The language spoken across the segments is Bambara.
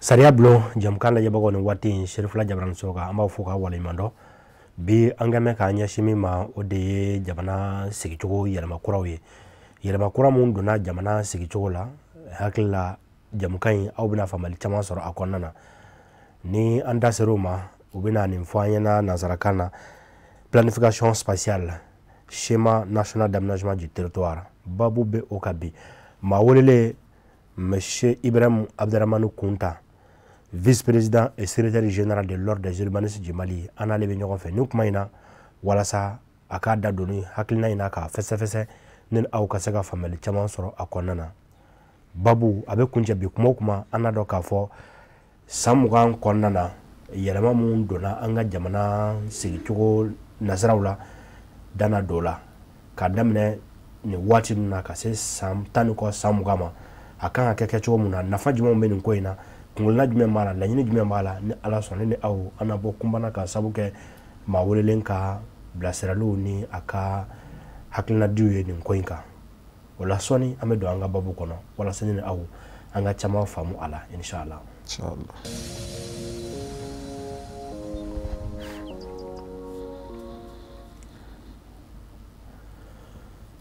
Sariya bulo jamkan la jabago ni wati Sherifula Jabran Soga amba fuka wala imando bi angame ka nyashimi ma ode jamana sigichogo yelama kurawe yelama kura mun dona jamana sigichogo la hakilla jamkan aw bina famali chama soro akonnana ni anda seroma ubina ni mfanyana nazarakana planification spatiale schéma national d'aménagement du territoire babu be okabi ma wolele monsieur Ibrahim Abderrahmane Kounta vice-président et secrétaire général de l'ordre des urbanistes du Mali ana lebe ñogon fe ni kuma ina walasa aka da doni hakilina ina ka fese nin aw ka sega family chaman soro akonnana babu abe kunja bi kuma ana do ka fo samugan konnana yelema mun dona anga jamana sigicogo nasrawla dana dola ka damne ni wati na ka se sam tani ko samugama akan ka keke mun na nafa jumo men ko ina ngulna jume mala la nyini jume mala ni ala sonne ni aw anabo kumbana ka sabuke ma wolelen ka blaseralu ni aka hakilna diwe ni koinka wala soni amedo anga babu kono wala sani ni aw anga chama famu ala inshallah.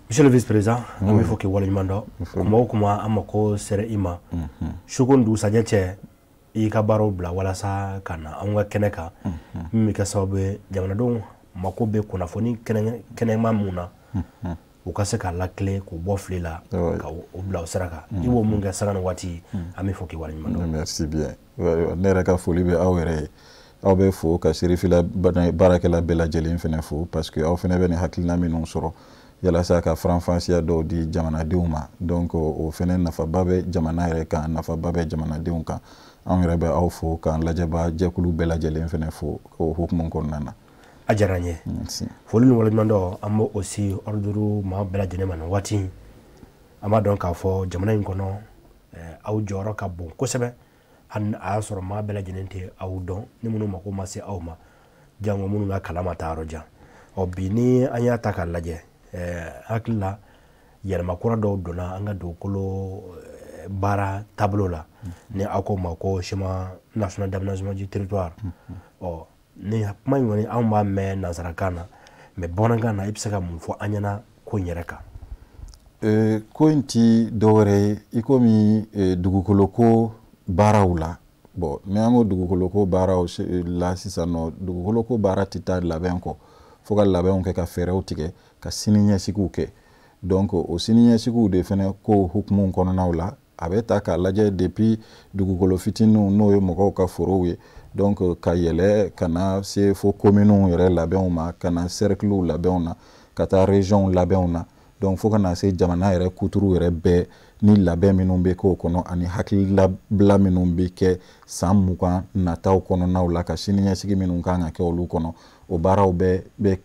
Monsieur le vice-président, il faut que vous ayez demandé comment amako sere ima. Shukundu sajeche ikabaro bla wala sa kana amwa keneka. Mimi kasabe jamana don makobe kuna foni kene mamuna. Ukaseka la clé ko bofle la ka obla osaraka. Iwo munga sarana wati ami faut que vous ayez demandé. Merci bien. Nera ka foli be awere. Aw be fo ka Sherifula barakela bela jelin fene fo parce que aw fene be ni hakilina minun soro. Yala sa ka franfansiya do di jamana diuma donc o fene nafa babe jamana yere kan nafa babe jamana diun kan an yere be aw fo kan lajaba jekulu bela jelen fene fo o hukmun konnana ajaranye folun wala mando amo aussi orduru ma bela jene man wati ama donc ka fo jamana ngono aw joro ka bon ko sebe an a soro ma bela jenente aw don ni munu mako masi aw ma jango munu na kalama taro ja o bini anya taka laje hakila yelma kura do dona anga do kolo bara tableau la ni ako mako schéma national d'aménagement du territoire o ni mai woni amba me nazarakana me bonangana ipsaka mun fo anyana ko nyereka ko inti dore ikomi dugukolo ko barawla bo me amo dugukolo ko baraw la sisano dugukolo ko bara tita labenko foga laben ke ka ferew tike ka sininya siku ke donc o sininya siku de fene ko hukmun kono nawla abeta ka laje depuis dugukolo fitinu no yo moko ka forowe donc ka yele kana se fo commune yere laben ma kana cercle laben na kata région laben na donc fo kana se jamana yere kuturu yere be ni laben minun be ko kono ani hakilla bla minun be ke samuka nataw kono nawla ka sininya sigi minun kan ke olu kono o baraw be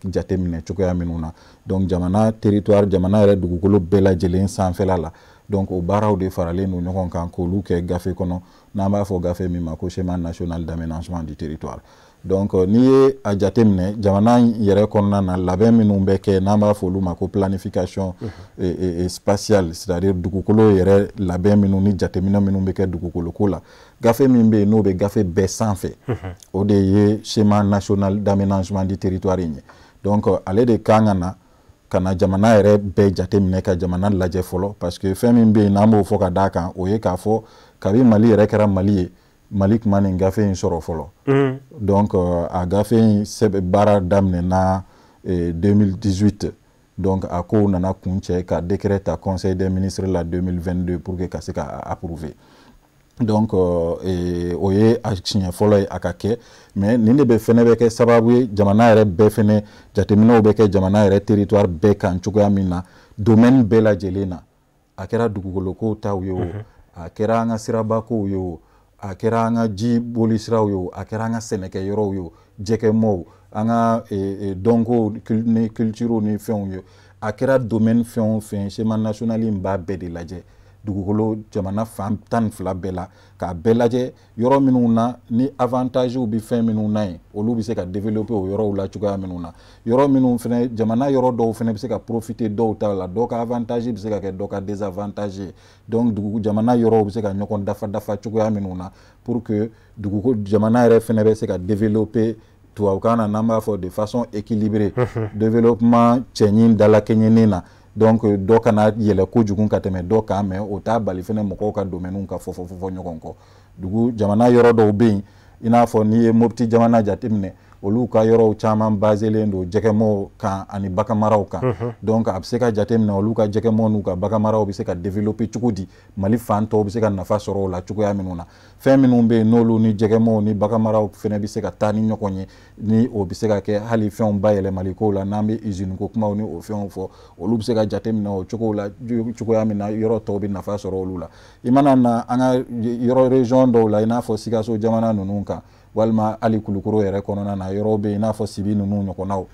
jatemine cokoya minuna donc jamana territoire jamana yɛrɛ dugukolo bɛɛ lajɛlen sanfɛla la donc o baraw de faralen no ɲɔgɔn kan k'olu kɛ gafe kɔnɔ n'an b'a fɔ gafe min ma ko schéma national d'aménagement du territoire donc n'i ye a jateminɛ jamana yɛrɛ kɔnɔna na labɛn minnu bɛ kɛ n'an b'a fɔ olu ma ko planification spatiale c'est-à-dire dugukolo yɛrɛ labɛn minnu ni jateminɛ minnu bɛ kɛ dugukolo ko la gafe min bɛ yen n'o bɛ gafe bɛɛ sanfɛ o de ye schéma national d'aménagement du territoire ye donc ale de kan ka na jamana yɛrɛ bɛɛ jateminɛ ka jamana lajɛ fɔlɔ parce que fɛn min bɛ yen n'an b'o fɔ ka d'a kan o ye k'a fɔ kabi Mali yɛrɛ kɛra Mali ye Mali kuma nin gafe in sɔrɔ fɔlɔ donc a gafe in baara daminɛna 2018 donc a ko nana kuncɛ ka décret ta conseil des ministres la 2022 pour que ka se ka approuver donc o ye a siɲɛ fɔlɔ ye a ka kɛ mais nin de bɛ fɛnɛ bɛ kɛ sababu ye jamana yɛrɛ bɛɛ fɛnɛ jateminɛw bɛ kɛ jamana yɛrɛ territoire bɛɛ kan cogoya min na domaine bɛɛ lajɛlen na a kɛra dugukolokow taw ye o a kɛra an ka sirabakow ye o a kɛra an ka ji boli siraw ye o a kɛra an ka sɛnɛkɛ yɔrɔw ye o jɛkɛmɔw an ka dɔnkow ni culture ni fɛnw ye a kɛra domaine fɛn o fɛn schéma national in b'a bɛɛ de lajɛ dugukolo jamana fan tan fila bɛɛ la k'a bɛɛ lajɛ yɔrɔ minnu na ni avantage bi fɛn minnu na ye olu bɛ se ka développer o yɔrɔw la cogoya minnu na yɔrɔ minnu fɛnɛ jamana yɔrɔ dɔw fɛnɛ bɛ se ka profiter dɔw ta la dɔw ka avantage bɛ se ka kɛ dɔw ka désavantage ye donc jamana yɔrɔw bɛ se ka ɲɔgɔn dafa cogoya minnu na pour que dugukolo jamana yɛrɛ fɛnɛ bɛ se ka développer tubabukan na n'an b'a fɔ de façon équilibrée développement cɛɲi dalakɛɲɛni na donc dɔ kana yɛlɛ kojugu ka tɛmɛ dɔ kan mais o t'a bali fɛnɛ mɔgɔw ka domaine ka fɔ ɲɔgɔn kɔ jamana yɔrɔ dɔw bɛ yen i n'a fɔ n'i ye Mopti jamana jateminɛ olu ka yɔrɔw caman baselen don jɛgɛmɔw kan ani baganmaraw kan donc a bɛ se ka jateminɛ olu ka jɛgɛmɔw n'u ka baganmaraw bɛ se ka développer cogo di Mali fan tɔw bɛ se ka nafa sɔrɔ o la cogoya minnu na fɛn minnu bɛ yen n'olu ni jɛgɛmɔw ni baganmaraw fɛnɛ bɛ se ka taa ni ɲɔgɔn ye ni o bɛ se ka kɛ hali fɛnw bayɛlɛmali kow la n'an bɛ usine ko kumaw ni o fɛnw fɔ olu bɛ se ka jateminɛ o cogow la cogoya min na yɔrɔ tɔw bɛ nafa sɔrɔ olu la i mana na an ka yɔrɔ région dɔw la i n'a fɔ Sikaso jamana ninnu kan walima hali Kulukoro yɛrɛ kɔnɔna na yɔrɔ bɛ yen i n'a fɔ Sibi ninnu ɲɔgɔnnaw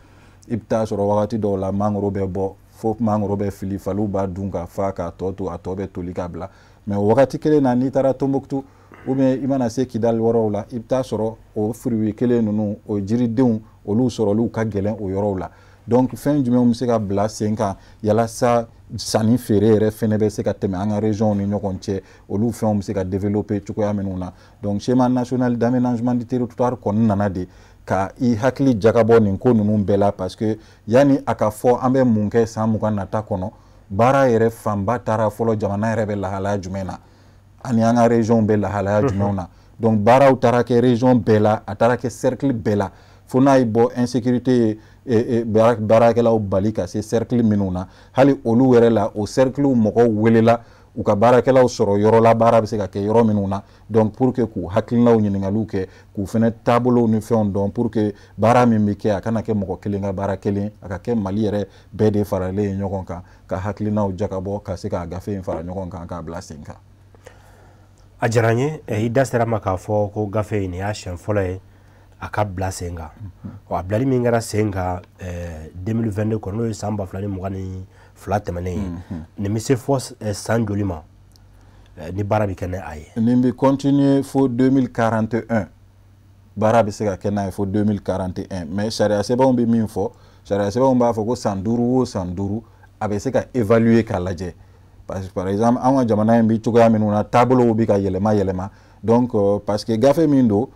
i bɛ taa sɔrɔ wagati dɔw la mangoro bɛ bɔ fo mangoro bɛ fili faliw b'a dun ka fa k'a tɔ to a tɔ bɛ toli ka bila mais o wagati kelen na n'i taara Tombouctou ou bien i mana se Kidal yɔrɔw la i bɛ taa sɔrɔ o fruits kelen ninnu o jiridenw olu sɔrɔliw ka gɛlɛn o yɔrɔw la donc fɛn jumɛnw bɛ se ka bila sen kan yalasa sanni feere yɛrɛ fɛnɛ bɛ se ka tɛmɛ an ka région ni ɲɔgɔn cɛ olu fɛnw bɛ se ka développer cogoya minnu na donc schéma national d'aménagement du territoire kɔni nana de ka i hakili jagabɔ nin ko ninnu bɛɛ la parce que yanni a ka fɔ an bɛ mun kɛ san 20 nata kɔnɔ baara yɛrɛ fanba taara fɔlɔ jamana yɛrɛ bɛ lahalaya jumɛn na ani an ka région bɛ lahalaya jumɛnw na donc baaraw taara kɛ région bɛɛ la a taara kɛ cercle bɛɛ la fo n'a ye bɔ insécurité baarakɛlaw bali ka se cercle minnu na hali olu yɛrɛ la o cercle mɔgɔw welela u ka baarakɛlaw sɔrɔ yɔrɔ la baara bɛ se ka kɛ yɔrɔ minnu na donc pour que k'u hakilinaw ɲininkaliw kɛ k'u fɛnɛ taabolow ni fɛnw dɔn pour que baara min bɛ kɛ a kana kɛ mɔgɔ kelen ka baara kelen a ka kɛ Mali yɛrɛ bɛɛ de faralen ye ɲɔgɔn kan ka hakilinaw jakabɔ ka se ka gafe in fara ɲɔgɔn kan k'a bila sen kan. A diyara n ye i da sera ma k'a fɔ ko gafe in y'a siɲɛ fɔlɔ ye a ka bila sen kan a bilali min kɛra sen kan 2022 kɔnɔ n'o ye san 2022 tɛmɛnen ye nin bɛ se fɔ san joli ma ni baara bɛ kɛ ni a ye. nin bɛ continuer fo 2041 baara bɛ se ka kɛ n'a ye fo 2041 mais sariya sɛbɛnw bɛ min fɔ sariya sɛbɛnw b'a fɔ ko san 5 o san 5 a bɛ se ka évaluer k'a lajɛ parce que par exemple an ka jamana in bɛ cogoya minnu na taabolow bɛ ka yɛlɛma donc parce que gafe min don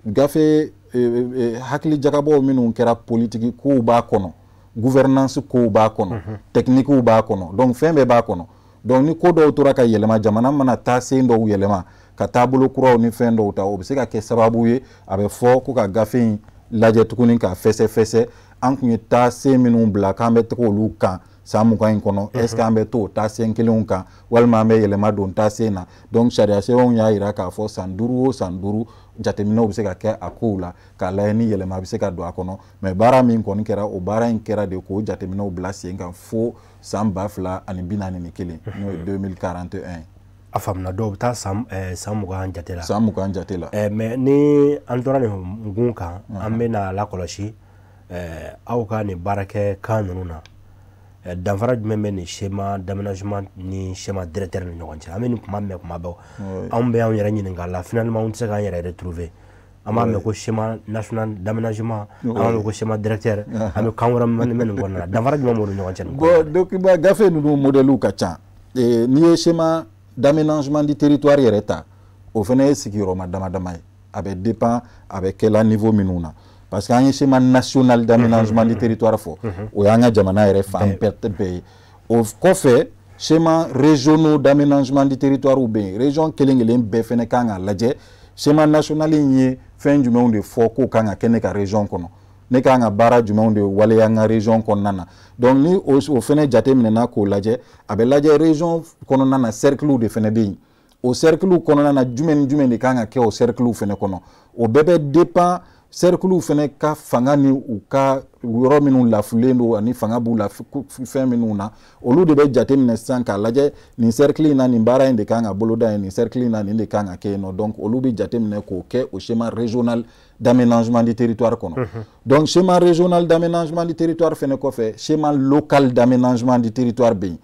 gafe hakili jagabɔw minnu kɛra politiki kow b'a kɔnɔ gouvernance kow b'a kɔnɔ techniquew b'a kɔnɔ donc fɛn bɛɛ b'a kɔnɔ donc ni ko dɔw tora ka yɛlɛma jamana mana taa sen dɔw yɛlɛma ka taabolo kuraw ni fɛn dɔw ta o bɛ se ka kɛ sababu ye a bɛ fɔ ko ka gafe in lajɛ tuguni ka fɛsɛ an tun ye taa sen minnu bila k'an bɛ tɛgɛ olu kan san 20 in kɔnɔ est ce que an bɛ to taa sen kelenw kan walima an bɛ yɛlɛma don taa sen na donc sariya sɛbɛnw y'a jira k'a fɔ san 5 o san 5 jateminɛw bɛ se ka kɛ a kow la k'a lajɛ ni yɛlɛma bɛ se ka don a kɔnɔ mais baara min kɔni kɛra o baara in kɛra de k'o jateminɛw bila sen kan fo san 2041 n'o ye 2041 a faamuna dɔw bɛ taa san 20 jate la san 20 jate la mais ni an tora nin hukumu kan an bɛna lakɔlɔsi aw ka nin baarakɛ kan ninnu na danfara jumɛn bɛ nin schéma d'aménagement ni schéma directeur ni ɲɔgɔn cɛ an bɛ nin kuma mɛn kuma bɛɛ anw bɛ anw yɛrɛ ɲininka la finalement anw tɛ se k'an yɛrɛ retrouver an b'a mɛn ko schéma national d'aménagement an b'a mɛn ko schéma directeur an bɛ kan wɛrɛ mɛn nin kɔnɔna la danfara jumɛn b'o ni ɲɔgɔn cɛ nin bon document gafe ninnu modèles ka ca n'i ye schéma d'aménagement du territoire yɛrɛ ta o fana ye sigiyɔrɔma dama ye a bɛ dépend a bɛ kɛla niveau minnu na parce que an ye schéma national d'aménagement du territoire fɔ o y'an ka jamana yɛrɛ fan bɛɛ ye o kɔfɛ schéma régionaux d'aménagement du territoire bɛ yen région kelen-kelen bɛɛ fana kan ka lajɛ schéma national in ye fɛn jumɛnw de fɔ k'o kan ka kɛ ne ka région kɔnɔ ne kan ka baara jumɛnw de waleya an ka région kɔnɔna na donc ni o fana jateminɛna k'o lajɛ a bɛ lajɛ région kɔnɔna na cerclew de fana bɛ yen o cerclew kɔnɔna na jumɛn ni jumɛn de kan ka kɛ o cerclew fana kɔnɔ o bɛɛ bɛ dépend cerclew fana ka fanga ni u ka yɔrɔ minnu lafulen don ani fanga b'u la fɛn minnu na olu de bɛ jateminɛ sisan k'a lajɛ nin cercle in na nin baara in de kan ka boloda yen nin cercle in na nin de kan ka kɛ yen nɔ donc olu bɛ jateminɛ k'o kɛ o schéma régional d'aménagement du territoire kɔnɔ donc schéma régional d'aménagement du territoire fana kɔfɛ schéma local d'aménagement du territoire bɛ yen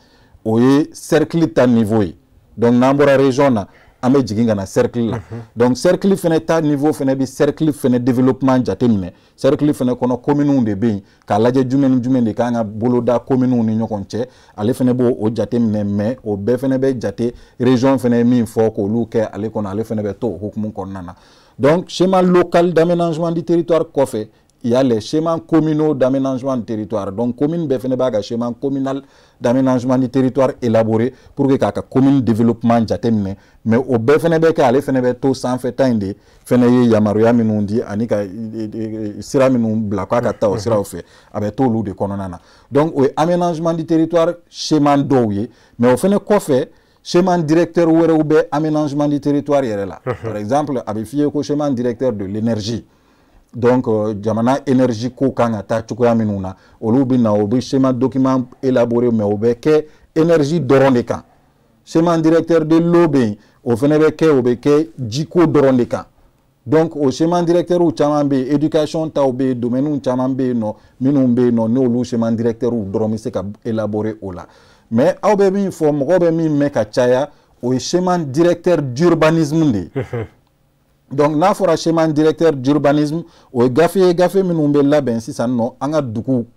o ye cercle ta niveau ye donc n'an bɔra région na an bɛ jigin ka na cercle la donc cercle fɛnɛ ta niveau fɛnɛ bi cercle fɛnɛ développement jateminɛ cercle fɛnɛ kɔnɔ communes de bɛ yen k'a lajɛ jumɛn ni jumɛn de kan ka boloda communes ni ɲɔgɔn cɛ ale fɛnɛ b'o o jateminɛ mais o bɛɛ fɛnɛ bɛ jate région fɛnɛ min fɔ k'olu kɛ ale kɔnɔ ale fɛnɛ bɛ to o hukumu kɔnɔna na donc schéma local d'aménagement du territoire kɔfɛ il y a les schémas communaux d'aménagement du territoire. Donc, commune Befenebaga, schéma communal d'aménagement du territoire élaboré pour que la commune développement jatemine. Mais au Befenebeka, les Fenebeto sans fait tinde, Feneye Yamaruya Minundi, Anika Sira Minum Blakata, ou Sira fait, avec tout l'eau de Kononana. Donc, au aménagement du territoire, schéma douye, mais au Fene Kofé, schéma directeur ou aménagement du territoire, là. Par exemple, avec le schéma directeur de l'énergie. Donc, jamana énergie ko kan ta chukoya minuna olu bi na obi schéma document élaboré mais obeke énergie doron de kan schéma directeur de l'eau be o fene be ke obeke jiko doron de kan donc au schéma directeur ou chaman be éducation ta obe domaine ou chaman be no minum be no no olu schéma directeur ou doron mi se ka élaboré ola mais awbe mi fo mo be mi me ka chaya o schéma directeur d'urbanisme de donc n'a fɔra schéma directeur d'urbanisme o gafe minnu bɛ labɛn sisan nɔ an ka dugu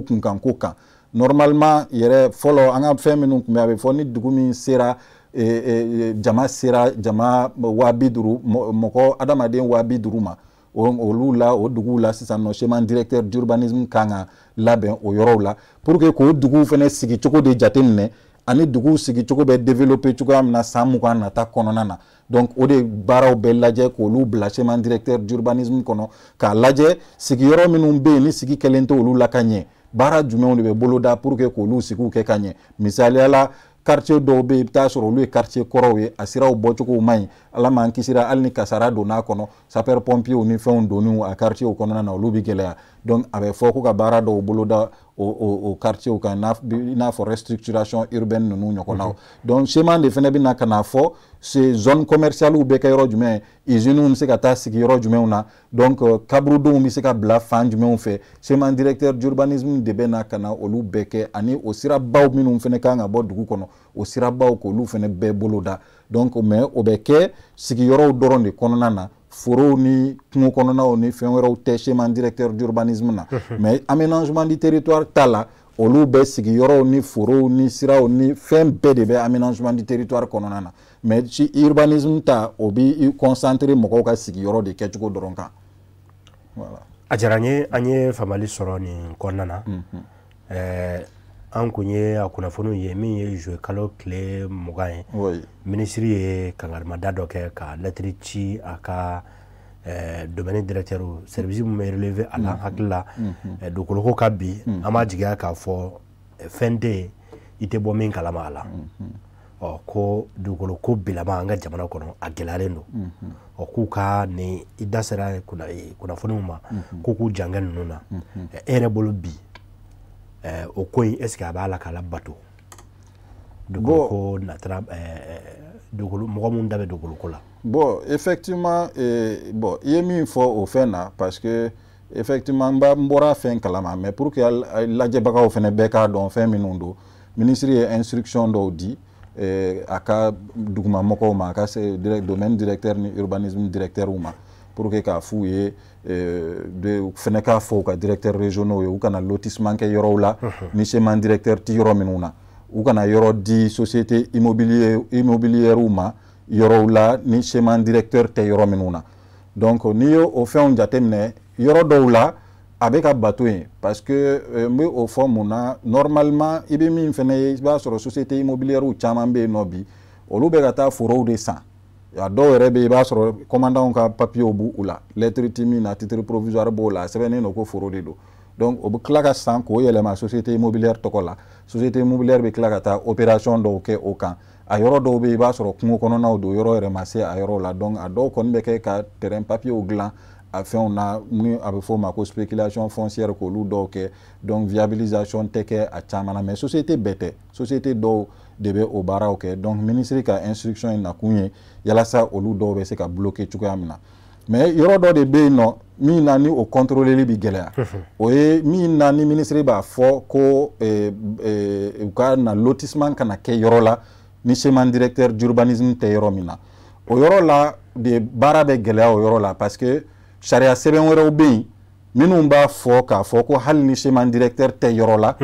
kunkan ko kan normalement yɛrɛ fɔlɔ an ka fɛn minnu tun bɛ a bɛ fɔ ni dugu min sera jama 50,000 mɔgɔ adamaden 50,000 ma olu la o duguw la sisan nɔ schéma directeur d'urbanisme kan ka labɛn o yɔrɔw la pour que k'o duguw fɛnɛ sigi cogo de jateminɛ ani duguw sigi cogo bɛ développer cogoya min na san 20 nata kɔnɔna na donc o de baaraw bɛ lajɛ k'olu bila schéma directeur d'urbanisme kɔnɔ k'a lajɛ sigiyɔrɔ minnu bɛ yen ni sigi kɛlen tɛ olu la ka ɲɛ baara jumɛnw de bɛ boloda pour que k'olu sigiw kɛ ka ɲɛ misaliya la quartier dɔw bɛ yen i bɛ taa sɔrɔ olu ye quartier kɔrɔw ye a siraw bɔcogow man ɲi ala m'an kisira hali ni kasara donn'a kɔnɔ sapeur pompier ni fɛnw donn'u a quartier kɔnɔna na olu bɛ gɛlɛya donc a bɛ fɔ ko ka baara dɔw boloda o quartier kan i n'a fɔ restructuration urbaine ninnu ɲɔgɔnnaw donc schéma de fɛnɛ bɛ na ka na fɔ zone commerciale bɛ kɛ yɔrɔ jumɛn usines bɛ se ka taa sigi yɔrɔ jumɛnw na donc kaburudenw bɛ se ka bila fan jumɛnw fɛ schéma directeur d'urbanisme de bɛ na ka na olu bɛɛ kɛ ani o sirabaw minnu fɛnɛ kan ka bɔ dugu kɔnɔ o sirabaw k'olu fɛnɛ bɛɛ boloda donc mais o bɛ kɛ sigiyɔrɔw dɔrɔn de kɔnɔna na forow ni kungo kɔnɔnaw ni fɛn wɛrɛw tɛ schéma directeur d'urbanisme na mais aménagement du territoire ta la olu bɛ sigiyɔrɔw ni forow ni siraw ni fɛn bɛɛ de bɛ aménagement du territoire kɔnɔna na mais si urbanisme ta o bi concentré mɔgɔw ka sigiyɔrɔ de kɛcogo dɔrɔn kan voilà a diyara an ye faamali sɔrɔ nin kɔnɔna na an kun ye a kunnafoniw ye min ye juillet kalo tile 20 ye minisiri ye kangarimada dɔ kɛ ka lettre ci a ka domaine directeur service min bɛ relevé a la hakili la dugukoloko ka bi an b'a jigiya k'a fɔ fɛn tɛ yen i tɛ bɔ min kalama a la ko dugukoloko bilama an ka jamana kɔnɔ a gɛlɛyalen don k'u ka nin i da sera kunnafoniw ma ko k'u jangɛ ninnu na e yɛrɛ bolo bi o ko in est-ce que a b'a la k'a labato dugukoloko natara mɔgɔ minnu da bɛ dugukoloko la bon effectivement bon i ye min fɔ o fɛn na parce que effectivement n bɔra fɛn kalama mais pour que lajɛbagaw fɛnɛ bɛɛ k'a dɔn fɛn minnu don ministre ye instruction dɔw di a ka dugumamɔgɔw ma a ka domaine directeur ni urbanisme directeur ma pour que k'a f'u ye fɛnɛ k'a fɔ u ka directeur régionaux ye u kana lotissement kɛ yɔrɔw la ni schéma directeur ti yɔrɔ minnu na u kana yɔrɔ di société immobilière ma yɔrɔw la ni schéma directeur tɛ yɔrɔ minnu na donc n'i ye o fɛnw jateminɛ yɔrɔ dɔw la a bɛ ka bato yen parce que n bɛ o fɔ mun na normalement i bɛ min fɛnɛ ye i b'a sɔrɔ société immobilière caman bɛ yen nɔ bi olu bɛ ka taa forow de san a dɔw yɛrɛ bɛ yen i b'a sɔrɔ commandant ka papiers b'u la lettre ti min na titre provisoire b'o la a sɛbɛnnen don ko foro de don donc o bɛ tila ka san k'o yɛlɛma société immobilière tɔgɔ la société immobilière bɛ tila ka taa opération dɔw kɛ o kan a yɔrɔ dɔw bɛ yen i b'a sɔrɔ kungo kɔnɔnaw don yɔrɔ yɛrɛ ma se a yɔrɔ la donc a dɔw kɔni bɛ kɛ ka terrain papiers dilan a fɛnw na ni a bɛ fɔ o ma ko spéculation foncière k'olu dɔw kɛ donc viabilisation tɛ kɛ a caman na mais société bɛɛ tɛ société dɔw de bɛ o baaraw kɛ donc ministre ka instruction in nakun ye yalasa olu dɔw bɛ se ka bloquer cogoya min na mais yɔrɔ dɔ de bɛ yen nɔ min na ni o contrôleli bɛ gɛlɛya o ye min na ni ministre b'a fɔ ko u ka na lotissement kana kɛ yɔrɔ la ni schéma directeur d'urbanisme tɛ yɔrɔ min na o yɔrɔ la de baara bɛ gɛlɛya o yɔrɔ la parce que sariya sɛbɛn wɛrɛw bɛ yen minnu b'a fɔ k'a fɔ ko hali ni schéma directeur tɛ yɔrɔ la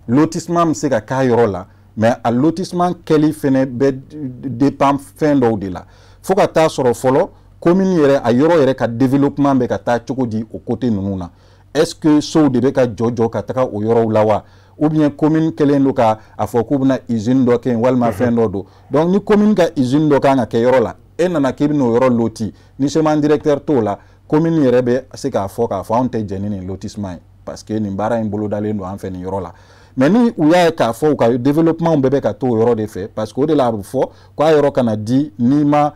lotissement bɛ se ka k'a yɔrɔ la mais a lotissement kɛli fɛnɛ bɛ dépend fɛn dɔw de la fo ka taa sɔrɔ fɔlɔ commune yɛrɛ a yɔrɔ yɛrɛ ka développement bɛ ka taa cogo di o côté ninnu na est-ce que sow de bɛ ka jɔ ka taga o yɔrɔw la wa ou bien commune kɛlen don ka a fɔ k'u bɛna usine dɔ kɛ yen walima fɛn dɔ don donc ni commune ka usine dɔ kan ka kɛ yɔrɔ la e nana k'i bɛna o yɔrɔ loti ni schéma directeur t'o la commune yɛrɛ bɛ se k'a fɔ anw tɛ jɛn ni nin lotissement ye parce que nin baara in bolodalen don an fɛ nin yɔrɔ la mais ni u y'a ye k'a fɔ u ka développement bɛɛ bɛ ka to o yɔrɔ de fɛ parce que o de la a bɛ fɔ k'a yɔrɔ kana di n'i ma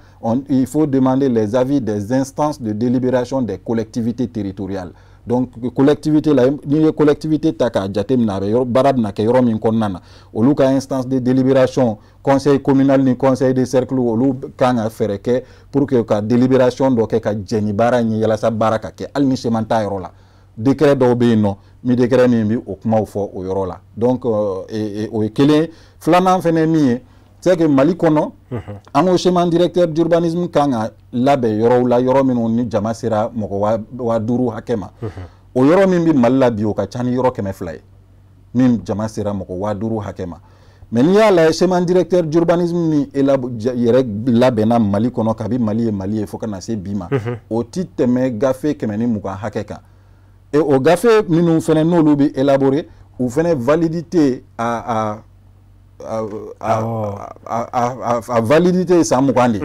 il faut demander les avis des instances de délibération des collectivités territoriales donc collectivité la n'i ye collectivité ta k'a jateminɛ a bɛ baara bɛna kɛ yɔrɔ min kɔnɔna na olu ka instance de délibération conseil communal ni conseil de cercle olu kan ka fɛɛrɛ kɛ pour que ka délibération dɔ kɛ ka jɛn ni baara in ye yalasa baara ka kɛ hali ni seman t'a yɔrɔ la décret dɔw bɛ yen nɔ mi décret min bɛ o kumaw fɔ o yɔrɔ la donc o ye kelen filanan fɛnɛ min ye c'est que Mali kɔnɔ an ko schéma directeur d'urbanisme kan ka labɛn yɔrɔw la yɔrɔ minnu ni jama sera mɔgɔ 5000 hakɛ ma o yɔrɔ min bɛ Mali la bi o ka ca ni yɔrɔ 200 ye min jama sera mɔgɔ 5000 hakɛ ma mais n'i y'a lajɛ schéma directeur d'urbanisme ni yɛrɛ labɛnna Mali kɔnɔ kabi Mali ye fo ka na se bi ma o ti tɛmɛ gafe 120 hakɛ kan et o gafe minnu fɛnɛ n'olu bɛ élaborer u fɛnɛ validité a validité san 20 de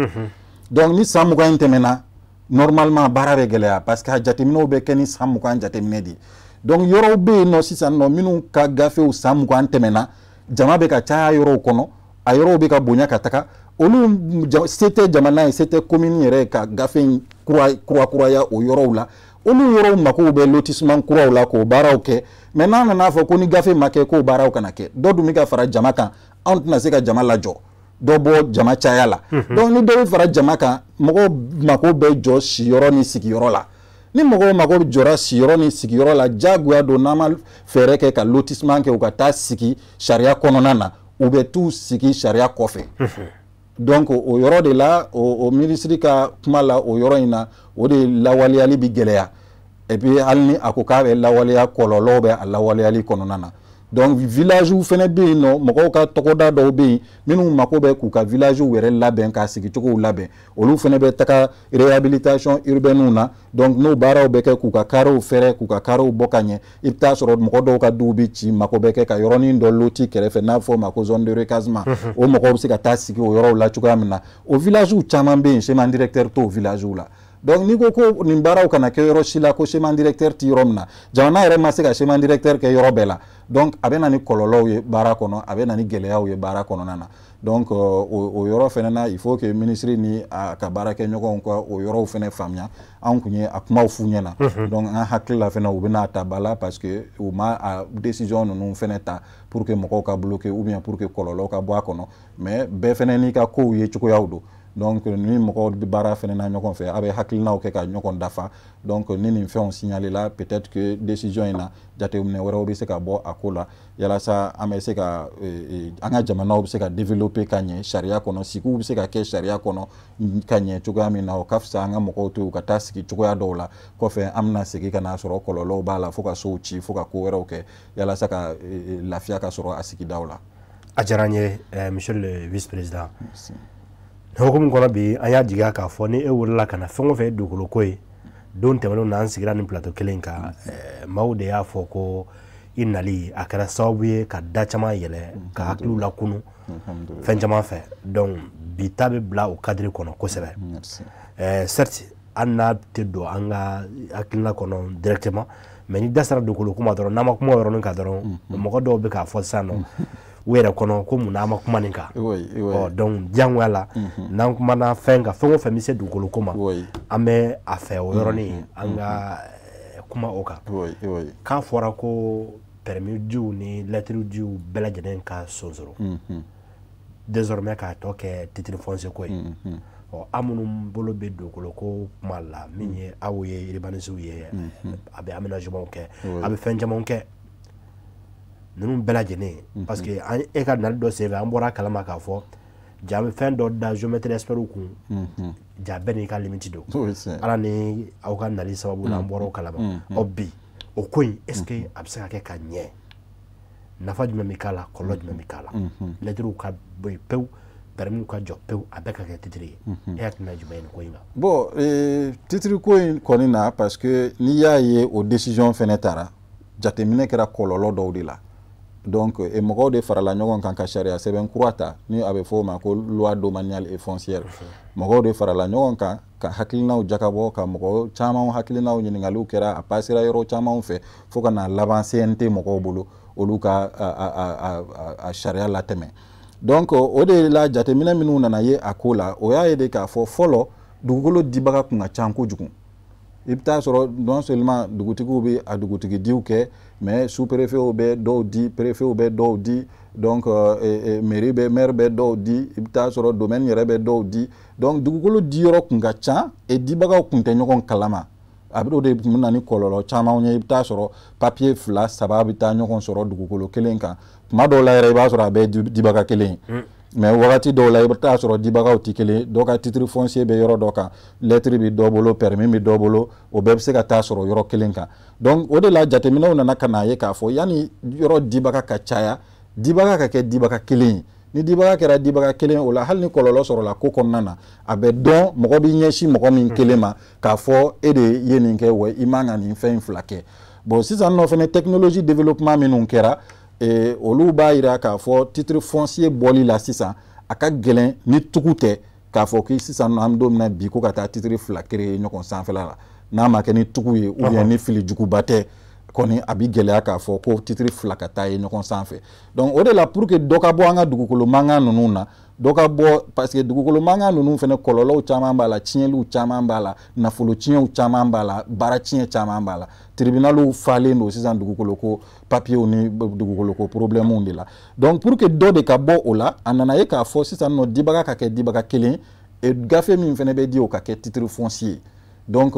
donc ni san 20 in tɛmɛna normalement baara bɛ gɛlɛya parce que a jateminɛw bɛ kɛ ni san 20 jateminɛ de donc yɔrɔw bɛ yen nɔ sisan nɔ minnu ka gafew san 20 tɛmɛna jama bɛ ka caya yɔrɔw kɔnɔ a yɔrɔw bɛ ka bonya ka taga olu se tɛ jamana ye se tɛ commune yɛrɛ ka gafe in kurakuraya o yɔrɔw la olu yɔrɔw makow bɛ lotissement kuraw la k'o baaraw kɛ mais n'a nana fɔ ko ni gafe ma kɛ k'o baaraw kana kɛ dɔ dun bɛ ka fara jama kan anw tɛna se ka jama lajɔ dɔ bɔ jama caya la donc ni dɔ bɛ fara jama kan mɔgɔw mako bɛ jɔ siyɔrɔ ni sigiyɔrɔ la ni mɔgɔw mako jɔra siyɔrɔ ni sigiyɔrɔ la jagoya don n'an ma fɛɛrɛ kɛ ka lotissement kɛ u ka taa sigi sariya kɔnɔna na u bɛ t'u sigi sariya kɔfɛ donc o yɔrɔ de la o ministre ka kuma la o yɔrɔ in na o de lawaleyali bi gɛlɛya et puis hali ni a ko k'a bɛ lawaleya kɔlɔlɔw bɛ a lawaleyali kɔnɔna na donc village fɛnɛ bɛ yen nɔ mɔgɔw ka tɔgɔda dɔw bɛ yen minnu mako bɛ k'u ka village yɛrɛ labɛn k'a sigicogow labɛn olu fɛnɛ bɛ taga réhabilitation urbaine na donc n'o baaraw bɛ kɛ k'u ka carreaux fɛrɛ k'u ka carreaux bɔ ka ɲɛ i bɛ taa sɔrɔ mɔgɔ dɔw ka duw bɛ ci mako bɛ kɛ ka yɔrɔnin dɔ loti kɛrɛfɛ n'a fɔ o ma ko zone de recasement o mɔgɔw bɛ se ka taa sigi o yɔrɔw la cogoya min na o village caman bɛ yen schéma directeur t'o village la donc n'i ko ko nin baaraw kana kɛ yɔrɔ si la ko schéma directeur ti yɔrɔ min na jamana yɛrɛ ma se ka schéma directeur kɛ yɔrɔ bɛɛ la donc a bɛ na ni kɔlɔlɔw ye baara kɔnɔ a bɛ na ni gɛlɛyaw ye baara kɔnɔna na donc o yɔrɔ fɛnɛ na il faut que ministre ni a ka baarakɛ ɲɔgɔnw ka o yɔrɔw fɛnɛ faamuya anw kun ye a kumaw f'u ɲɛna donc an hakili la fɛnɛ u bɛna ta ba la parce que u ma a décision ninnu fɛnɛ ta pour que mɔgɔw ka bloquer ou bien pour que kɔlɔlɔw ka bɔ a kɔnɔ mais bɛɛ fɛnɛ n'i ka kow ye cogoyaw don donc ni mɔgɔw bɛ baara fɛnɛ na ɲɔgɔn fɛ a bɛ hakilinaw kɛ ka ɲɔgɔn dafa donc ni nin fɛnw signalé la peut-être que décision in na jateminɛ wɛrɛw bɛ se ka bɔ a ko la yalasa an bɛ se ka an ka jamanaw bɛ se ka développer ka ɲɛ sariya kɔnɔ sigiw bɛ se ka kɛ sariya kɔnɔ ka ɲɛ cogoya min na o ka fisa an ka mɔgɔw to yen u ka taa sigi cogoya dɔw la kɔfɛ an bɛna segin ka n'a sɔrɔ kɔlɔlɔw b'a la fo ka sow ci fo ka ko wɛrɛw kɛ yalasa ka lafiya ka sɔrɔ a sigidaw la. A diyara n ye monsieur le vice-président. Hukumu kɔnɔ bi an y'a jigiya k'a fɔ ni e wulila ka na fɛn o fɛn ye dugukolo ko ye don tɛmɛnenw na an sigira nin plateau kelen kan maaw de y'a fɔ ko i nali a kɛra sababu ye ka da caman yɛlɛ ka hakiliw lakunu fɛn caman fɛ donc bi ta bɛ bila o cadre kɔnɔ kosɛbɛ certes an n'a tɛ don an ka hakilina kɔnɔ directement mais ni da sera dugukolo kuma dɔrɔn n'an ma kuma o yɔrɔnin kan dɔrɔn mɔgɔ dɔw bɛ k'a fɔ sisan nɔ u yɛrɛ kɔnɔ ko mun n'an ma kuma nin kan donc diyagoya la n'an kumana fɛn kan fɛn o fɛn bɛ se dugukolo ko ma an bɛ a fɛ o yɔrɔnin an ka kuma o kan k'a fɔra ko permis diw ni lettre diw bɛɛ lajɛlen ka sonsoro désormais k'a tɔ kɛ titre foncier ko ye an minnu bolo bɛ dugukolo ko kuma la min ye aw ye urbanistes ye a bɛ aménagement kɛ a bɛ fɛn caman kɛ ninnu bɛɛ lajɛlen parce que e ka nali dɔ senfɛ an bɔra kalama k'a fɔ ja fɛn dɔ da géométrie expert kun ja bɛɛ n'i ka limite don ala ni aw ka nali sababu la an bɔra o kalama bi o ko in est ce que a bɛ se ka kɛ ka ɲɛ nafa jumɛn bɛ k'a la kɔlɔlɔ jumɛn bɛ k'a la lettres ka bɔ yen pewu permis ka jɔ pewu a bɛɛ ka kɛ titre ye e hakilina jumɛn ye nin ko in na bon titre ko in kɔni na parce que n'i y'a ye o décision fɛnɛ taara jateminɛ kɛra kɔlɔlɔ dɔw de la donc mɔgɔw de farala ɲɔgɔn kan ka sariya sɛbɛn kura ta ni a bɛ fɔ o ma ko loi domaniale et foncière mɔgɔw de farala ɲɔgɔn kan ka hakilinaw jakabɔ ka mɔgɔ caman hakilinaw ɲininkaliw kɛra a passera yɔrɔ camanw fɛ fo ka na laban CNT mɔgɔw bolo olu ka a sariya latɛmɛ donc o de la jateminɛ minnu nana ye a ko la o y'a ye de k'a fɔ fɔlɔ dugukolo dibaga kun ka ca kojugu i bɛ taa sɔrɔ non seulement dugutigiw bɛ a dugutigidiw kɛ mais sous-préfets bɛ dɔw di préfets bɛ dɔw di donc maire bɛ dɔw di i bɛ taa sɔrɔ domaine yɛrɛ bɛ dɔw di donc dugukolo diyɔrɔ kun ka ca et dibagaw kun tɛ ɲɔgɔn kalama a bɛ o de kun bɛ na ni kɔlɔlɔ camanw ye i bɛ taa sɔrɔ papier 2 3 bɛ taa ɲɔgɔn sɔrɔ dugukolo kelen kan tuma dɔw la yɛrɛ i b'a sɔrɔ a bɛ dibaga kelen ye mais wagati dɔw la i bɛ taa sɔrɔ dibagaw tɛ kelen dɔ ka titre foncier bɛ yɔrɔ dɔ kan lettre bɛ dɔ bolo permis bɛ dɔ bolo o bɛɛ bɛ se ka taa sɔrɔ yɔrɔ kelen kan donc o de la jateminɛw nana ka na ye k'a fɔ yanni yɔrɔ dibaga ka caya dibaga ka kɛ dibaga kelen ye ni dibaga kɛra dibaga kelen o la hali ni kɔlɔlɔ sɔrɔla ko kɔnɔna na a bɛ dɔn mɔgɔ bɛ ɲɛsin mɔgɔ min kelen ma k'a fɔ e de ye nin kɛ wa i man ka nin fɛn in fila kɛ bon sisan nɔ fɛnɛ technologie développement minnu kɛra olu b'a yira k'a fɔ titre foncier bɔli la sisan a ka gɛlɛn ni tugu tɛ k'a fɔ ko sisan nɔ an bɛ don min na bi ko ka taa titre fila créer ɲɔgɔn sanfɛla la n'a ma kɛ ni tugu ye ou bien ni fili juguba tɛ kɔni a bɛ gɛlɛya k'a fɔ ko titre fila ka taa ye ɲɔgɔn sanfɛ donc o de la pour que dɔ ka bɔ an ka dugukolo mankan ninnu na dɔ ka bɔ parce que dugukolo mankan ninnu fɛnɛ kɔlɔlɔw caman b'a la tiɲɛliw caman b'a la nafolo tiɲɛw caman b'a la baara tiɲɛ caman b'a la tribunaliw falen don sisan dugukolo ko papiyew ni dugukolo ko problèmew de la donc pour que dɔ de ka bɔ o la a nana ye k'a fɔ sisan nɔ dibaga ka kɛ dibaga kelen et gafe min fɛnɛ bɛ di o ka kɛ titre foncier donc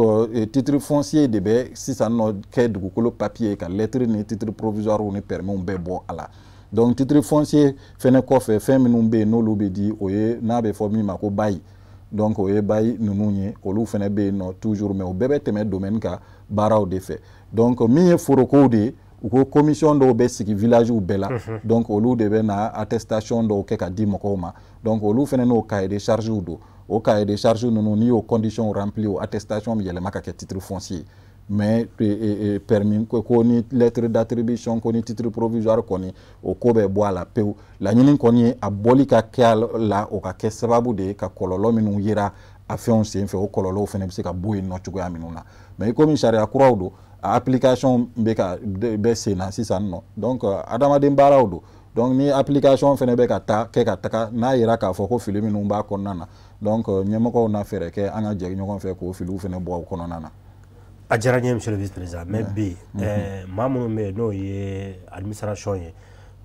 titre foncier de bɛ sisan nɔ kɛ dugukolo papier ka lettre ni titre provisoire ni permis bɛɛ bɔ a la donc titre foncier fɛnɛ kɔfɛ fɛn minnu bɛ yen n'olu bɛ di o ye n'a bɛ fɔ min ma ko bail donc o ye bail ninnu ye olu fɛnɛ bɛ yen nɔ toujours mais o bɛɛ bɛ tɛmɛ domaine ka baaraw de fɛ donc min ye forokow de ye u ko commission dɔw bɛ sigi villagew bɛɛ la donc olu de bɛ na attestation dɔw kɛ ka di mɔgɔw ma donc olu fɛnɛ n'o cahier de charges don o cahier de charges ninnu n'i y'o conditions rempli o attestation bɛ yɛlɛma ka kɛ titre foncier mais permis ko ni lettre d'attribution ko ni titre provisoire kɔni o ko bɛ bɔ a la pewu laɲini kɔni ye a bɔli ka kɛ a la o ka kɛ sababu de ye ka kɔlɔlɔ minnu yera a fɛnw senfɛ o kɔlɔlɔw fɛnɛ bɛ se ka bɔ yen nɔ cogoya minnu na mais komi sariya kuraw don a application bɛ sen na sisan nɔ donc adamaden baaraw don donc ni application fɛnɛ bɛ ka taa kɛ ka taga n'a yera k'a fɔ ko fili minnu b'a kɔnɔna na donc ɲɛmɔgɔw na fɛɛrɛ kɛ an ka jɛ ɲɔgɔn fɛ k'o filiw fɛnɛ bɔ o kɔnɔna na a diyara n ye monsieur le vice président mais bi maa minnu bɛ yen n'o ye administration ye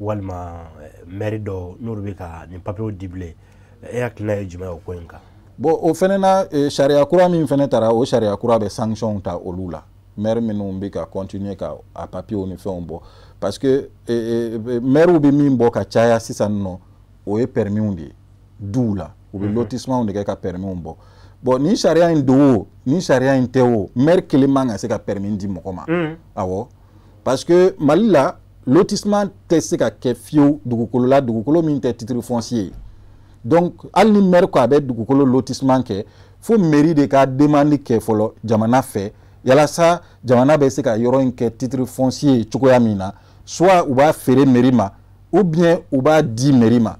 walima maire dɔw n'olu bɛ ka nin papiyew di bilen e hakilina ye jumɛn ye o ko in kan bon o fɛnɛ na sariya kura min fɛnɛ taara o sariya kura bɛ sanction ta olu la maire minnu bɛ ka continuer ka a papiyew ni fɛnw bɔ parce que maire bɛ min bɔ ka caya sisan nɔ o ye permis de ye duw la u bɛ lotissement de kɛ ka permis bɔ bon ni sariya in don o ni sariya in tɛ o maire kelen man ka se ka permis di mɔgɔ ma awɔ parce que Mali la lotissement tɛ se ka kɛ fiyewu dugukolo la dugukolo min tɛ titre foncier ye donc hali ni maire ko a bɛ dugukolo lotissement kɛ fo mairie de ka demande kɛ fɔlɔ jamana fɛ yalasa jamana bɛ se ka yɔrɔ in kɛ titre foncier cogoya min na soit u b'a feere mairie ma ou bien u b'a di mairie ma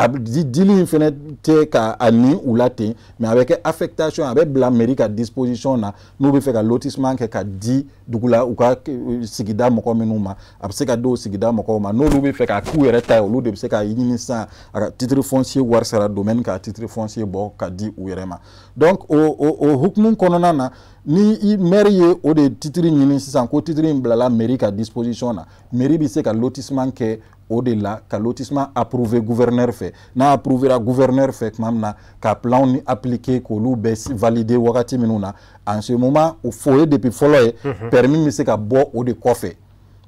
a dili in fɛnɛ tɛ ka a ni u la ten mais a bɛ kɛ affectation a bɛ bila mairie ka disposition na n'u bɛ fɛ ka lotissement kɛ ka di dugu la u ka sigida mɔgɔ minnu ma a bɛ se ka di o sigida mɔgɔw ma n'olu bɛ fɛ k'a k'u yɛrɛ ta ye olu de bɛ se ka ɲini sisan a ka titre foncier wari sara domaine ka titre foncier bɔ ka di u yɛrɛ ma donc o hukumu kɔnɔna na ni maire ye o de titre ɲini sisan ko titre in bilala mairie ka disposition na mairie bɛ se ka lotissement kɛ o de la ka lotissement approuvé gouverneur fɛ n'a approuvera gouverneur fɛ tuma min na ka plan ni appliquer k'olu bɛɛ valider wagati minnu na en ce moment o fɔ ye depuis fɔlɔ ye permis bɛ se ka bɔ o de kɔfɛ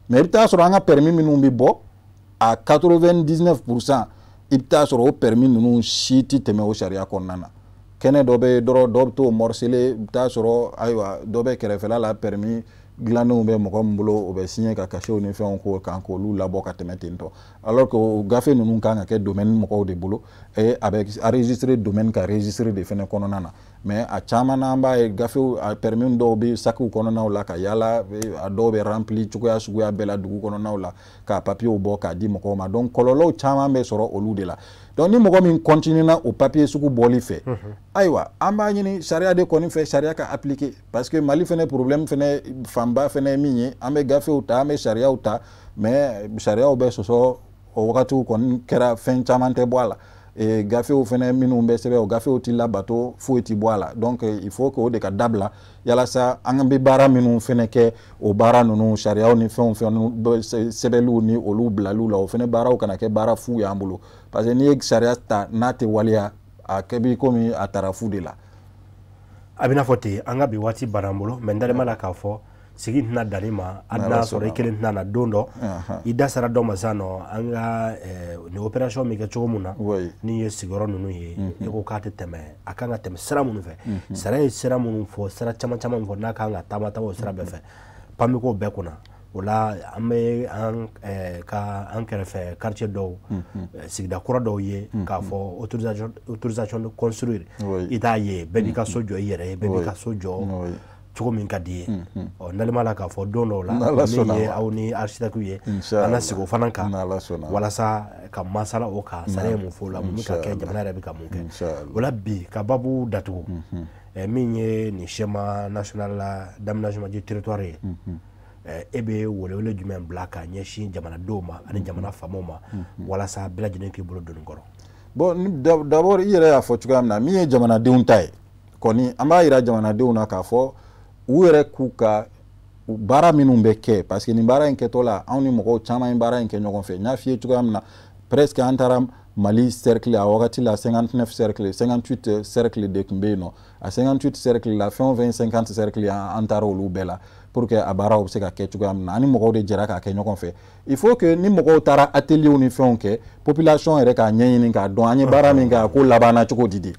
mais i bɛ taa sɔrɔ an ka permis minnu bɛ bɔ à 99% i bɛ taa sɔrɔ o permis ninnu si tɛ tɛmɛ o sariya kɔnɔna na kɛnɛ dɔ bɛ dɔrɔn dɔ bɛ t'o morceler i bɛ taa sɔrɔ ayiwa dɔ bɛ kɛrɛfɛla la permis dilanenw bɛ mɔgɔ min bolo o bɛ signer ka cachet ni fɛnw k'o kan k'olu labɔ ka tɛmɛ ten tɔ alors que o gafe ninnu kan ka kɛ domaine mɔgɔw de bolo et a bɛ enregistrer domaine ka registre de fɛnɛ kɔnɔna na mais a caman na an b'a ye gafew a permis dɔw bɛ sakiw kɔnɔnaw la ka yaala a dɔw bɛ rempli cogoya suguya bɛɛ la dugu kɔnɔnaw la ka papiers bɔ k'a di mɔgɔw ma donc kɔlɔlɔw caman bɛ sɔrɔ olu de la donc ni mɔgɔ min continue na o papier sugu bɔli fɛ ayiwa an b'a ɲini sariya de kɔni fɛ sariya ka appliquer parce que Mali fɛnɛ problème fɛnɛ fanba fɛnɛ min ye an bɛ gafew ta an bɛ sariyaw ta mais sariyaw bɛ sɔsɔ o wagatiw kɔni kɛra fɛn caman tɛ bɔ a la gafew fɛnɛ minnu bɛ sɛbɛn o gafew tɛ labato foyi tɛ bɔ a la donc il faut que o de ka dabila yalasa an bɛ baara minnu fɛnɛ kɛ o baara ninnu sariyaw ni fɛnw sɛbɛnliw ni olu bilaliw la o fɛnɛ baaraw kana kɛ baara fu y'an bolo parce que n'i ye sariya ta n'a tɛ waleya a kɛ bi komi a taara fu de la a bɛ n'a fɔ ten an ka bi waati banna an bolo mais n dalen b'a la k'a fɔ sigi tɛna danni ma hali n'a sɔrɔ i kelen tɛna na don dɔ i da sera dɔ ma sisan nɔ an ka ni opération bɛ kɛ cogo min na ni ye sigiyɔrɔ ninnu ye i ko k'a tɛ tɛmɛ a kan ka tɛmɛ sira minnu fɛ sariya ye sira minnu fɔ sira caman caman fɔ n'a kan ka taama o sira bɛɛ fɛ pan bɛ k'o bɛɛ kunna o la an bɛ an kɛrɛfɛ quartier dɔw sigida kura dɔw ye k'a fɔ autorisation de construire i t'a ye bɛɛ b'i ka so jɔ i yɛrɛ ye bɛɛ b'i ka so jɔ cogo min ka di ye ɔ n'ale la k'a fɔ don dɔw la min ye aw ni architecte ye an ka sigi o fana kan walasa ka masala o kan sariya mun fɔ o la mun bɛ ka kɛ jamana yɛrɛ bɛ ka mun kɛ o la bi ka babu datugu min ye nin schéma national d'aménagement du territoire ye e bɛ welewele jumɛn bila ka ɲɛsin jamanadenw ma ani jamana faamaw ma walasa bɛɛ lajɛlen k'i bolo doni kɔrɔ bon d'abord i yɛrɛ y'a fɔ cogoya min na min ye jamanadenw ta ye kɔni an b'a yira jamanadenw na k'a fɔ u yɛrɛ k'u ka baara minnu bɛ kɛ parce que nin baara in kɛtɔ la anw ni mɔgɔw caman ye baara in kɛ ɲɔgɔn fɛ n y'a f'i ye cogoya min na presque an taara Mali cercle a wagati la 59 cercle 58 cercle de tun bɛ yen nɔ a 58 cercle la fɛn o fɛn 50 cercle an taara olu bɛɛ la pour que a baaraw bɛ se ka kɛ cogoya min na ani mɔgɔw de jɛra k'a kɛ ɲɔgɔn fɛ il faut que ni mɔgɔw taara ateliers ni fɛnw kɛ population yɛrɛ k'a ɲɛɲini k'a dɔn an ye baara min kɛ a ko labanna cogo di de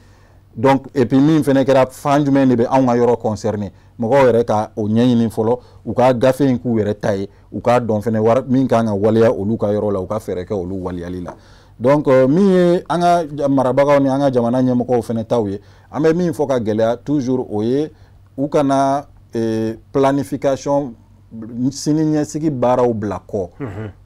donc et puis min fɛnɛ kɛra fan jumɛn de bɛ anw ka yɔrɔ concerné mɔgɔw yɛrɛ ka o ɲɛɲini fɔlɔ u ka gafe in k'u yɛrɛ ta ye u k'a dɔn fɛnɛ min kan ka waleya olu ka yɔrɔ la u ka fɛɛrɛ kɛ olu waleyali la donc min ye an ka marabagaw ni an ka jamana ɲɛmɔgɔw fɛnɛ taw ye an bɛ min fɔ ka gɛlɛya toujours o ye u kana planification sini ɲɛsigi baaraw bila kɔ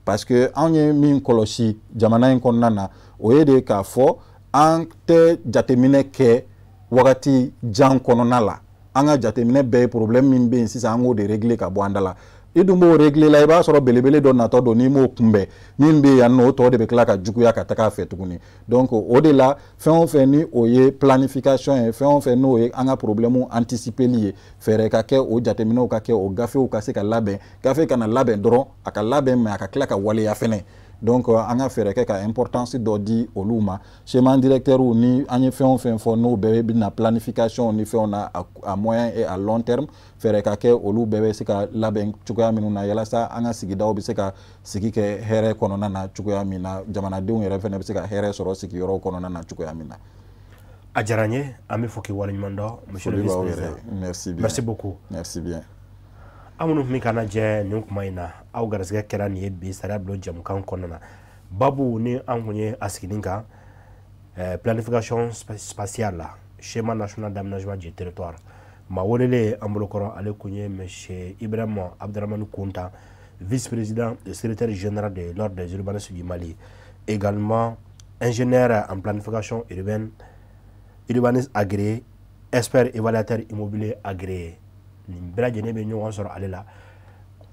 parce que anw ye min kɔlɔsi jamana in kɔnɔna na o ye de k'a fɔ an tɛ jateminɛ kɛ wagati jan kɔnɔna la an ka jateminɛ bɛɛ ye problème min bɛ yen sisan an k'o de régler ka bɔ an da la i dun b'o régler la i b'a sɔrɔ belebele dɔ natɔ don n'i m'o kunbɛn min bɛ yan nɔ o tɔ de bɛ tila ka juguya ka taga a fɛ tuguni donc o de la fɛn o fɛn ni o ye planification ye fɛn o fɛn n'o ye an ka problème anticipeli ye fɛɛrɛ ka kɛ o jateminɛw ka kɛ o gafew ka se ka labɛn gafe kana labɛn dɔrɔn a ka labɛn mais a ka tila ka waleya fɛnɛ donc an ka fɛɛrɛ kɛ ka importance dɔ di olu ma schéma directeur ni an ye fɛn o fɛn fɔ n'o bɛɛ bɛ na planification ni fɛnw na à moyen et à long terme fɛɛrɛ ka kɛ olu bɛɛ bɛ se ka labɛn cogoya minnu na yalasa an ka sigidaw bɛ se ka sigi kɛ hɛrɛ kɔnɔna na cogoya min na jamanadenw yɛrɛ fɛnɛ bɛ se ka hɛrɛ sɔrɔ sigiyɔrɔ kɔnɔna na cogoya min na a diyara n ye an bɛ fɔ k'i waleɲuman dɔn monsieur le vice-président merci bien merci beaucoup merci bien aw minnu tun bɛ k'an lajɛ nin kuma in na aw garisɛgɛ kɛra nin ye bi sariya bulon jɛmukan kɔnɔna na babu ni an kun ye a siginin kan planification spatiale la schéma national d'aménagement du territoire maa welelen an bolokɔrɔ ale kun ye monsieur Ibrahima Abdramani Kunta vice-président et secrétaire général de l'ordre des urbanistes du Mali également ingénieur en planification urbaine urbaniste agréé expert évaluateur immobilier agréé nin bɛɛ lajɛlen bɛ ɲɔgɔn sɔrɔ ale la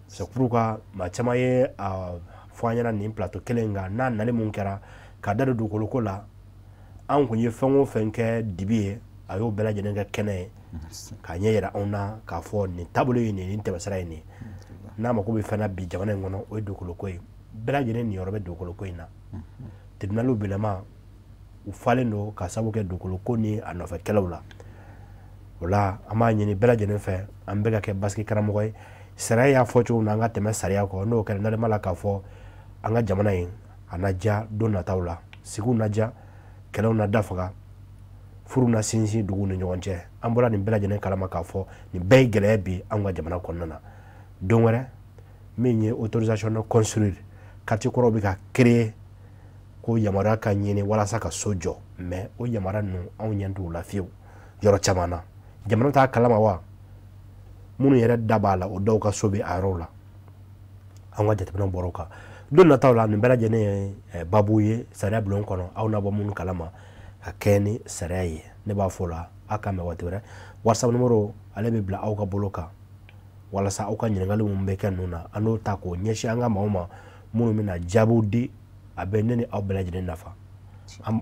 c'est pourquoi maa caman ye a fɔ an ɲɛna nin plateau kelen kan n'a nali mun kɛra ka da don dugukolo ko la an kun ye fɛn o fɛn kɛ dibi ye a y'o bɛɛ lajɛlen kɛ kɛnɛ ye k'a ɲɛ yira anw na k'a fɔ nin taabolo ye nin tɛmɛsira ye nin n'a mako bɛ fɛn na bi jamana in kɔnɔ o ye dugukolo ko ye bɛɛ lajɛlen niyɔrɔ bɛ dugukolo ko in na tribunaliw bilama u falen don ka sababu kɛ dugukolo ko ni a nɔfɛkɛlaw la o la an b'a ɲini bɛɛ lajɛlen fɛ an bɛ ka kɛ basiki karamɔgɔ ye sariya y'a fɔ cogo min na an ka tɛmɛ sariya kɔ n'o kɛra nalema la k'a fɔ an ka jamana in a na diya don nataw la sigiw na diya kɛlɛw na dafaga furu na sinsin dugu ni ɲɔgɔn cɛ an bɔra nin bɛɛ lajɛlen kalama k'a fɔ nin bɛɛ ye gɛlɛya bi an ka jamana kɔnɔna na don wɛrɛ min ye autorisation de construire quartier kɔrɔw bɛ ka créer ko yamaruya ka ɲini walasa ka so jɔ mais o yamaruya ninnu anw ɲɛ t'u la fiyewu yɔrɔ caman na jamana t'a kalama wa minnu yɛrɛ da b'a la o dɔw ka so bɛ a yɔrɔw la an ka jateminɛw bɔra o kan don nataw la nin bɛɛ lajɛlen ye babu ye sariya bulon kɔnɔ aw na bɔ minnu kalama ka kɛ ni sariya ye ne b'a fɔ la aw ka mɛn waati wɛrɛ whatsapp numéro ale bɛ bila aw ka bolo kan walasa aw ka ɲininkali minnu bɛ kɛ ninnu na an n'o ta k'o ɲɛsin an ka maaw ma minnu bɛna jaabiw di a bɛ ne ni aw bɛɛ lajɛlen nafa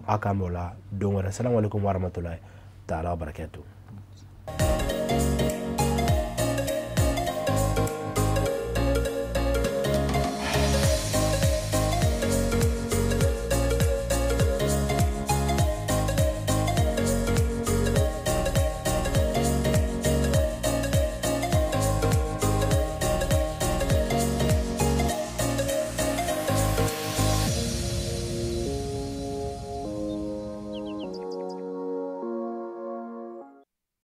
aw k'an mɛn o la don wɛrɛ salamu aleykum wa rahmatulahi taala wa barakatuh